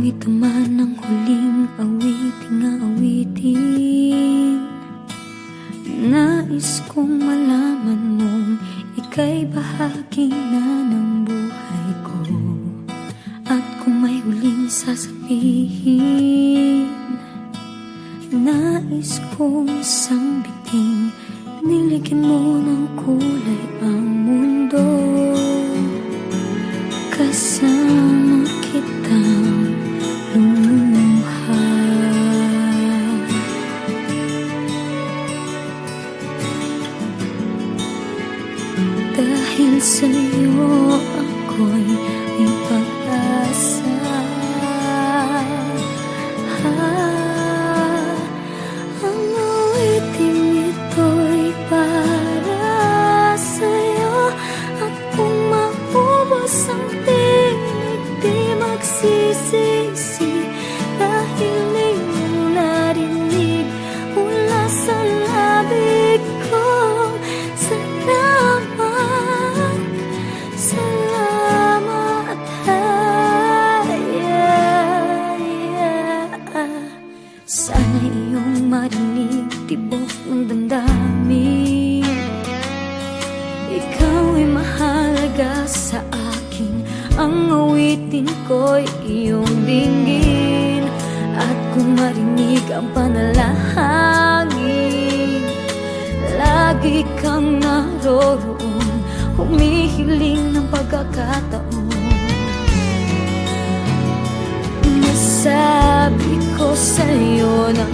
ito man ang huling awiting nais kong malaman mong ika'y bahagi na ng buhay ko. At kung may huling sasabihin, nais kong sambiting, niligyan mo ng kulay ang mundo. Kasama kitang lumuha. Dahil sa'yo ako'y may pag-asa. Ang awiting ito'y para sa'yo. At kung maubos ang tinig, di magsisisi. Dahil iyong narinig mula sa labig ko. Salamat, sana iyong marinig tibok ng damdamin. Ikaw ay mahalaga sa akin, ang awitin ko'y iyong dinggin. At kung marinig ang panalangin, lagi kang naroroon, humihiling ng pagkakataon. Nasabi ko sa'yo ng